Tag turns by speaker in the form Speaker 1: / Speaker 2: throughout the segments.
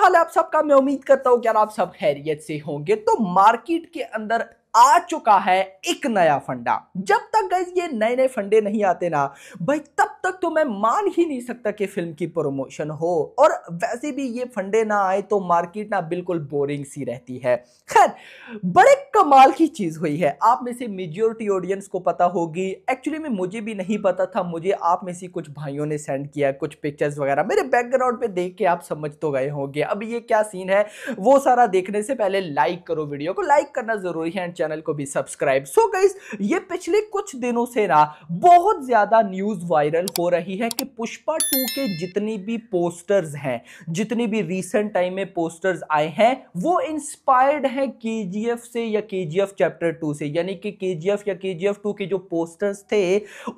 Speaker 1: हाल है आप सबका। मैं उम्मीद करता हूं कि यार आप सब खैरियत से होंगे। तो मार्केट के अंदर आ चुका है एक नया फंडा। जब तक गाइस ये नए नए फंडे नहीं आते ना भाई, तब तक तो मैं मान ही नहीं सकता कि फिल्म की प्रमोशन हो। और वैसे भी ये फंडे ना आए तो मार्केट ना बिल्कुल बोरिंग सी रहती है। खैर, बड़े कमाल की चीज हुई है। आप में से मेजॉरिटी ऑडियंस को पता होगी, एक्चुअली में मुझे भी नहीं पता था। मुझे आप में से कुछ भाइयों ने सेंड किया कुछ पिक्चर्स वगैरह, मेरे बैकग्राउंड पे देख के आप समझ तो गए होंगे अब ये क्या सीन है। वो सारा देखने से पहले लाइक करो, वीडियो को लाइक करना जरूरी है एंड चैनल को भी सब्सक्राइब। सो गाइस, ये पिछले कुछ दिनों से ना बहुत ज्यादा न्यूज वायरल हो रही है कि पुष्पा 2 के जितनी भी पोस्टर्स हैं, जितनी भी रीसेंट टाइम में पोस्टर्स आए हैं, वो इंस्पायर्ड है केजीएफ से या केजीएफ चैप्टर 2 से। यानी कि केजीएफ या केजीएफ 2 के जो पोस्टर्स थे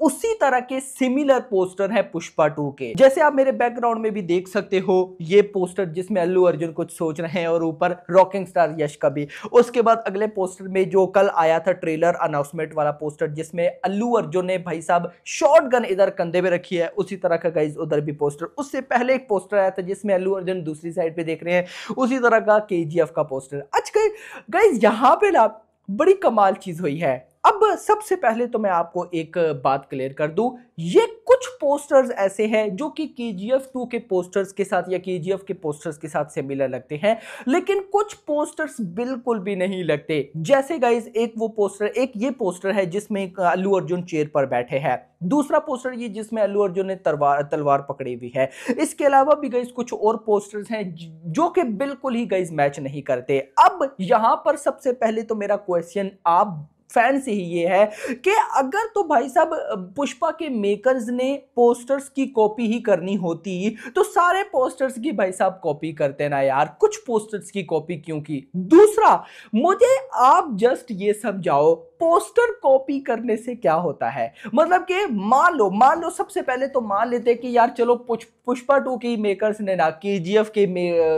Speaker 1: उसी तरह के सिमिलर पोस्टर है पुष्पा 2 के। जैसे आप मेरे बैकग्राउंड में भी देख सकते हो ये पोस्टर जिसमें अल्लू अर्जुन कुछ सोच रहे हैं और ऊपर रॉकिंग स्टार यश का भी। उसके बाद अगले पोस्टर में जो कल आया था ट्रेलर अनाउंसमेंट वाला पोस्टर, जिसमें अल्लू अर्जुन ने भाई साहब शॉट गन इधर कंधे पे रखी है, उसी तरह का गाइज उधर भी पोस्टर। उससे पहले एक पोस्टर आया था जिसमें अल्लू अर्जुन दूसरी साइड पे देख रहे हैं, उसी तरह का केजीएफ का पोस्टर। अच्छा गाइज, यहां पे ना बड़ी कमाल चीज हुई है। अब सबसे पहले तो मैं आपको एक बात क्लियर कर दूं, ये कुछ पोस्टर्स ऐसे हैं जो कि केजीएफ 2 के पोस्टर्स के साथ या केजीएफ के पोस्टर्स के साथ सिमिलर लगते हैं, लेकिन कुछ पोस्टर्स बिल्कुल भी नहीं लगते। जैसे गाइज एक वो पोस्टर, एक ये पोस्टर है जिसमें अल्लू अर्जुन चेयर पर बैठे हैं। दूसरा पोस्टर ये जिसमें अल्लू अर्जुन ने तलवार पकड़ी हुई है। इसके अलावा भी गाइज कुछ और पोस्टर्स हैं जो कि बिल्कुल ही गाइज मैच नहीं करते। अब यहां पर सबसे पहले तो मेरा क्वेश्चन आप फैन से ही ये है कि अगर तो भाई साहब पुष्पा के मेकर्स ने पोस्टर्स की कॉपी ही करनी होती तो सारे पोस्टर्स की भाई साहब कॉपी करते ना यार, कुछ पोस्टर्स की कॉपी क्यों की। दूसरा, मुझे आप जस्ट ये समझाओ पोस्टर कॉपी करने से क्या होता है। मतलब कि मान लो सबसे पहले तो मान लेते कि यार चलो पुष्पा 2 की मेकर्स ने ना केजीएफ के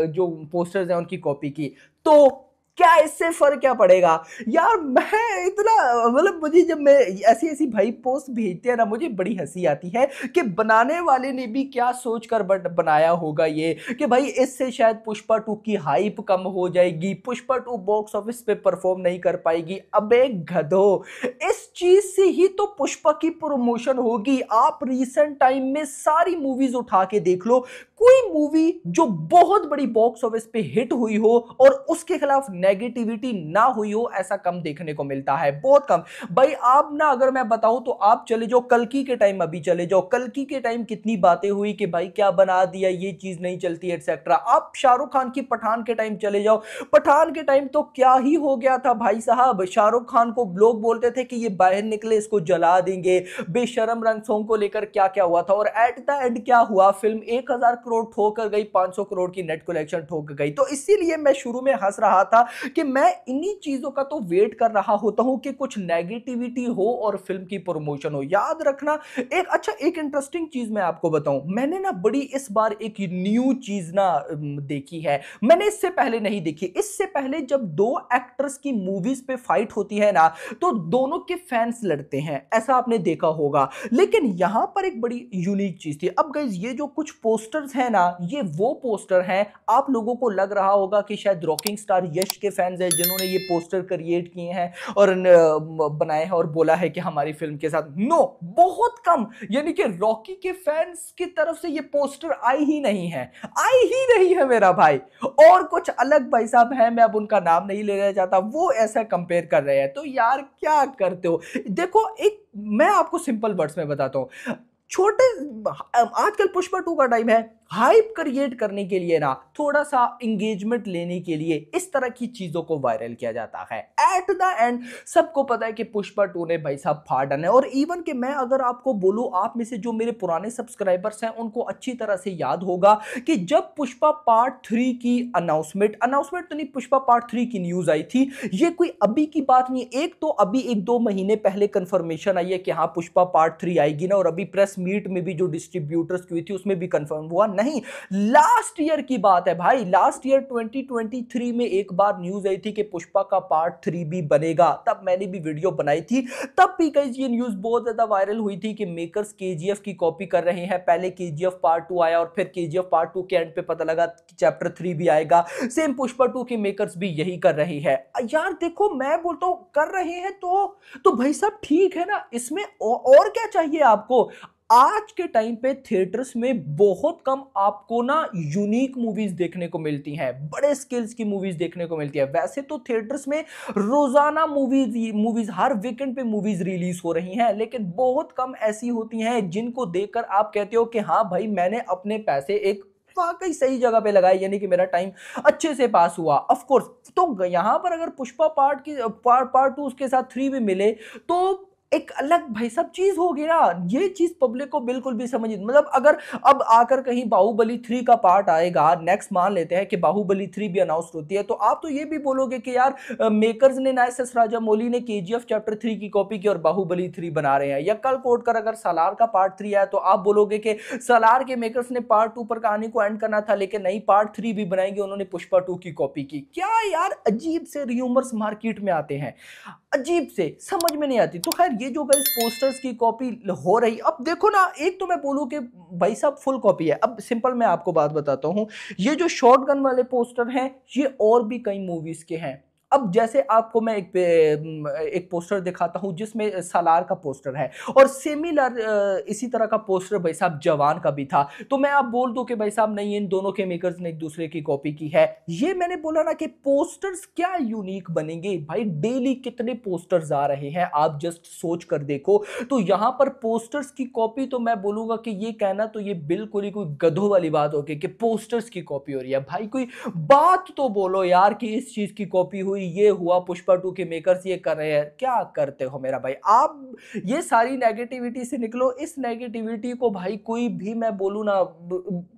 Speaker 1: जो पोस्टर्स हैं उनकी कॉपी की, तो क्या इससे फर्क क्या पड़ेगा यार। मैं इतना मतलब मुझे जब मैं ऐसी ऐसी भाई पोस्ट भेजते हैं ना, मुझे बड़ी हंसी आती है कि बनाने वाले ने भी क्या सोचकर बनाया होगा ये कि भाई इससे शायद पुष्पा 2 की हाइप कम हो जाएगी, पुष्पा 2 बॉक्स ऑफिस पे परफॉर्म नहीं कर पाएगी। अबे गधो, इस चीज से ही तो पुष्पा की प्रमोशन होगी। आप रिसेंट टाइम में सारी मूवीज उठा के देख लो, कोई मूवी जो बहुत बड़ी बॉक्स ऑफिस पे हिट हुई हो और उसके खिलाफ नेगेटिविटी ना हुई हो, ऐसा कम देखने को मिलता है, बहुत कम। भाई आप ना, अगर मैं बताऊं तो आप चले जाओ कल्कि के टाइम, अभी चले जाओ कल्कि के टाइम कितनी बातें हुई कि भाई क्या बना दिया, ये चीज नहीं चलती एटसेट्रा। आप शाहरुख खान की पठान के टाइम चले जाओ, पठान के टाइम तो क्या ही हो गया था भाई साहब। शाहरुख खान को लोग बोलते थे कि ये बाहर निकले इसको जला देंगे, बेशरम रंगसों को लेकर क्या क्या हुआ था। और एट द एंड क्या हुआ, फिल्म 1000 करोड़ ठोक कर गई, 500 करोड़ की नेट कलेक्शन ठोक गई। तो इसीलिए मैं शुरू में हंस रहा था कि मैं इन्हीं चीजों का तो वेट कर रहा होता हूं कि कुछ नेगेटिविटी हो और फिल्म की प्रमोशन हो। याद रखना, एक इंटरेस्टिंग चीज मैं आपको बताऊं, मैंने ना बड़ी इस बार एक न्यू चीज ना देखी है, मैंने इससे पहले नहीं देखी। इससे पहले जब दो एक्टर्स की मूवीज पे फाइट होती है ना, तो दोनों के फैंस लड़ते हैं, ऐसा आपने देखा होगा। लेकिन यहां पर एक बड़ी यूनिक चीज थी। अब गाइस ये जो कुछ पोस्टर्स हैं ना, ये वो पोस्टर हैं, आप लोगों को लग रहा होगा कि शायद रॉकिंग स्टार यश के फैंस हैं जिन्होंने ये पोस्टर क्रिएट किए हैं और बनाए हैं और बोला है कि हमारी फिल्म के साथ। नो, बहुत कम, यानी कि रॉकी के फैंस की तरफ से ये पोस्टर आई ही नहीं है मेरा भाई। और कुछ अलग भाई साहब हैं, मैं अब उनका नाम नहीं लेना चाहता, वो ऐसा कंपेयर कर रहे हैं। तो यार क्या करते हो। देखो, एक मैं आपको सिंपल वर्ड्स में बताता हूं, छोटे आजकल पुष्पा 2 का टाइम है, हाइप क्रिएट करने के लिए ना, थोड़ा सा इंगेजमेंट लेने के लिए इस तरह की चीजों को वायरल किया जाता है। एट द एंड सबको पता है कि पुष्पा 2 ने भाई साहब फाड़ डाला है। और इवन कि मैं अगर आपको बोलूं, आप में से जो मेरे पुराने सब्सक्राइबर्स हैं उनको अच्छी तरह से याद होगा कि जब पुष्पा पार्ट 3 की अनाउंसमेंट तो नहीं, पुष्पा पार्ट 3 की न्यूज आई थी, ये कोई अभी की बात नहीं, एक तो अभी 1-2 महीने पहले कंफर्मेशन आई है कि हाँ पुष्पा पार्ट 3 आएगी ना, और अभी प्रेस मीट में भी जो डिस्ट्रीब्यूटर्स की हुई थी उसमें भी कंफर्म हुआ नहीं, लास्ट ईयर की बात है भाई। लास्ट ईयर 2023 में एक बार न्यूज आई थी कि पुष्पा का पार्ट 3 भी बनेगा, तब मैंने भी वीडियो बनाई थी। तब भी कई ये न्यूज बहुत ज्यादा वायरल हुई थी कि मेकर्स केजीएफ की कॉपी कर रहे हैं। पहले केजीएफ पार्ट 2 आया और फिर केजीएफ पार्ट 2 के एंड पे पता लगा कि चैप्टर 3 भी आएगा। सेम पुष्पा 2 के मेकर्स भी यही कर रहे हैं। यार देखो, मैं बोलता हूं कर रहे हैं तो भाई साहब ठीक है ना, इसमें और क्या चाहिए आपको। आज के टाइम पे थिएटर्स में बहुत कम आपको ना यूनिक मूवीज देखने को मिलती हैं, बड़े स्केल्स की मूवीज देखने को मिलती है। वैसे तो थिएटर्स में रोजाना मूवीज हर वीकेंड पे मूवीज रिलीज हो रही हैं, लेकिन बहुत कम ऐसी होती हैं जिनको देखकर आप कहते हो कि हाँ भाई, मैंने अपने पैसे एक वाकई सही जगह पे लगाए, यानी कि मेरा टाइम अच्छे से पास हुआ। ऑफ कोर्स, तो यहां पर अगर पुष्पा पार्ट 2 उसके साथ 3 भी मिले तो एक अलग भाई सब चीज होगी ना। ये चीज पब्लिक को बिल्कुल भी समझ, मतलब अगर अब आकर कहीं बाहुबली 3 का पार्ट आएगा नेक्स्ट, मान लेते हैं कि बाहुबली 3 भी अनाउंस होती है, तो आप तो ये भी बोलोगे कि यार मेकर्स ने ना एस राजामौली ने केजीएफ चैप्टर 3 की कॉपी की और बाहुबली 3 बना रहे हैं। या कल कोट कर अगर सालार का पार्ट 3 आया तो आप बोलोगे कि सालार के मेकर्स ने पार्ट 2 पर कहानी को एंड करना था, लेकिन नहीं, पार्ट 3 भी बनाएंगे, उन्होंने पुष्पा 2 की कॉपी की। क्या यार अजीब से र्यूमर्स मार्केट में आते हैं, अजीब से, समझ में नहीं आती। तो खैर, ये जो गाइस पोस्टर्स की कॉपी हो रही, अब देखो ना, एक तो मैं बोलूं कि भाई साहब फुल कॉपी है। अब सिंपल मैं आपको बात बताता हूं, ये जो शॉटगन वाले पोस्टर हैं ये और भी कई मूवीज के हैं। अब जैसे आपको मैं एक पोस्टर दिखाता हूं जिसमें सालार का पोस्टर है, और सिमिलर इसी तरह का पोस्टर भाई साहब जवान का भी था। तो मैं आप बोल दूं कि भाई साहब नहीं, इन दोनों के मेकर्स ने एक दूसरे की कॉपी की है। ये मैंने बोला ना कि पोस्टर्स क्या यूनिक बनेंगे भाई, डेली कितने पोस्टर्स आ रहे हैं, आप जस्ट सोच कर देखो। तो यहां पर पोस्टर्स की कॉपी, तो मैं बोलूंगा कि ये कहना तो ये बिल्कुल ही कोई गधों वाली बात होगी कि पोस्टर्स की कॉपी हो रही है। भाई कोई बात तो बोलो यार कि इस चीज की कॉपी हुई, ये हुआ, पुष्पा 2 के मेकर्स ये कर रहे हैं। क्या करते हो मेरा भाई आप, ये सारी नेगेटिविटी से निकलो। इस नेगेटिविटी को भाई कोई भी, मैं बोलूं ना,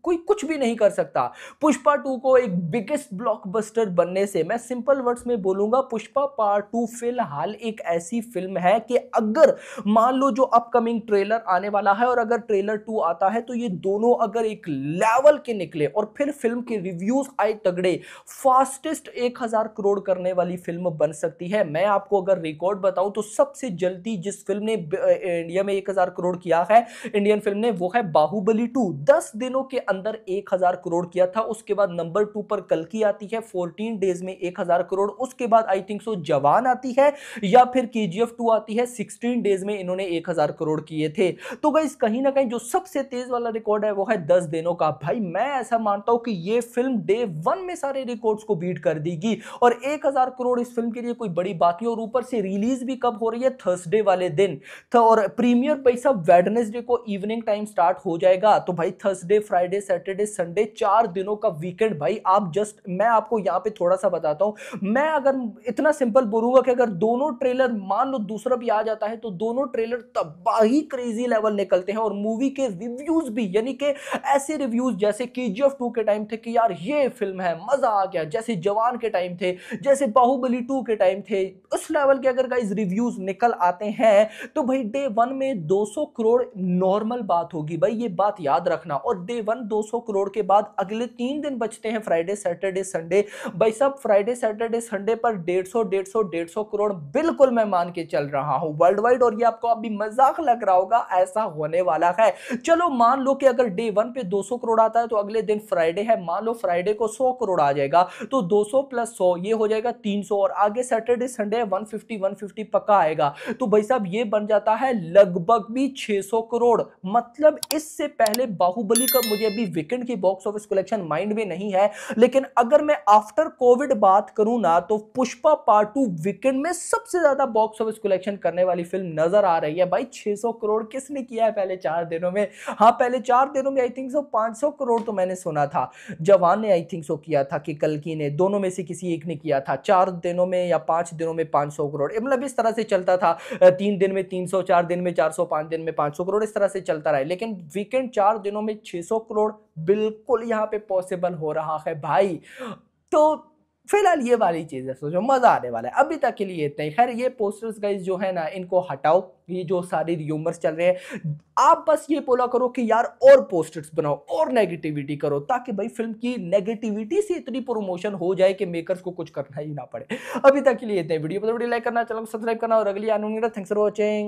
Speaker 1: कोई कुछ भी नहीं कर सकता। पुष्पा 2 को एक बिगेस्ट ब्लॉकबस्टर बनने से, मैं सिंपल वर्ड्स में बोलूंगा, पुष्पा पार्ट 2 फिलहाल एक ऐसी फिल्म है कि अगर मान लो जो अपकमिंग ट्रेलर आने वाला है और अगर ट्रेलर 2 आता है, तो ये दोनों अगर एक लेवल के निकले और फिर फिल्म के रिव्यूज आए तगड़े, फास्टेस्ट 1000 करोड़ करने वाली फिल्म बन सकती है। मैं आपको अगर रिकॉर्ड बताऊं तो सबसे जल्दी जिस फिल्म ने इंडिया में 1000 करोड़ किया है, इंडियन फिल्म ने, वो है बाहुबली 2। 10 दिनों के अंदर 1000 करोड़ किया था। उसके बाद नंबर 2 पर कल्कि आती है, 14 डेज में 1000 करोड़। उसके बाद आई थिंक सो जवान आती है या फिर केजीएफ 2 आती है, 16 डेज में इन्होंने 1000 करोड़ किए थे। तो गाइस कहीं ना कहीं जो सबसे तेज वाला रिकॉर्ड है वो है 10 दिनों का। भाई मैं ऐसा मानता हूं कि ये फिल्म डे 1 में सारे रिकॉर्ड्स को बीट कर देगी, और 1000 करोड़ इस फिल्म के लिए कोई बड़ी बात नहीं। और ऊपर से रिलीज भी कब हो रही है, थर्सडे वाले दिन। तो और प्रीमियर पैसा वेडनेसडे को इवनिंग टाइम स्टार्ट हो जाएगा। तो भाई थर्सडे, फ्राइडे, सैटरडे, संडे, 4 दिनों का वीकेंड। भाई आप जस्ट, मैं आपको यहां पे थोड़ा सा बताता हूं, मैं अगर इतना सिंपल बोलूंगा कि अगर दोनों ट्रेलर, मान लो दूसरा भी आ जाता है, तो दोनों ट्रेलर तबाही क्रेजी लेवल निकलते हैं। और मूवी के रिव्यूज भी, यानी कि ऐसे रिव्यूज जैसे केजीएफ 2 के टाइम थे कि यार ये फिल्म है, मजा आ गया, जैसे जवान के टाइम थे, जैसे बाहुबली 2 के टाइम थे, उस लेवल के अगर गाइस रिव्यूज निकल आते हैं, तो भाई डे 1 में 200 करोड़ नॉर्मल बात होगी। भाई ये बात याद रखना। और डे 1 200 करोड़ के बाद अगले 3 दिन बचते हैं, फ्राइडे, सैटरडे, संडे। भाई साहब फ्राइडे, सैटरडे, संडे पर 150 करोड़ बिल्कुल मैं मान के चल रहा हूं वर्ल्ड वाइड। और ये आपको अभी मजाक लग रहा होगा, ऐसा होने वाला है। चलो मान लो कि अगर डे 1 पे 200 करोड़ आता है, तो अगले दिन फ्राइडे है, मान लो फ्राइडे को 100 करोड़ आ जाएगा, तो 200 प्लस 100 ये हो जाएगा 300, और आगे सैटरडे संडे 150 पक्का आएगा। तो भाई साहब ये बन जाता है लगभग भी 600 करोड़। मतलब इससे पहले बाहुबली का मुझे अभी वीकेंड की बॉक्स ऑफिस कलेक्शन माइंड में नहीं है, लेकिन अगर मैं आफ्टर कोविड बात करूं ना, तो पुष्पा पार्ट 2 वीकेंड में सबसे ज्यादा बॉक्स ऑफिस कलेक्शन करने वाली फिल्म नजर आ रही है। भाई 600 करोड़ किसने किया है पहले 4 दिनों में? हाँ, पहले 4 दिनों में आई थिंक सो 500 करोड़ तो मैंने सुना था। जवान ने आई थिंक सो किया था कि कल्कि ने, दोनों में से किसी एक ने किया था। 4 दिनों में या 5 दिनों में 500 करोड़, मतलब इस तरह से चलता था। 3 दिन में 300, 4 दिन में 400, 5 दिन में 500 करोड़, इस तरह से चलता रहा। लेकिन वीकेंड 4 दिनों में 600 करोड़ बिल्कुल यहां पे पॉसिबल हो रहा है भाई। तो फिलहाल ये वाली चीज है, सोचो मजा आने वाला है। अभी तक के लिए इतना ही। खैर ये पोस्टर्स गाइस जो है ना इनको हटाओ, ये जो सारे र्यूमर्स चल रहे हैं, आप बस ये बोला करो कि यार और पोस्टर्स बनाओ और नेगेटिविटी करो, ताकि भाई फिल्म की नेगेटिविटी से इतनी प्रमोशन हो जाए कि मेकर्स को कुछ करना ही ना पड़े। अभी तक के लिए इतना ही। वीडियो पर वीडियो लाइक करना, चैनल को सब्सक्राइब करना और अगली आने थैंक्स फॉर वॉचिंग।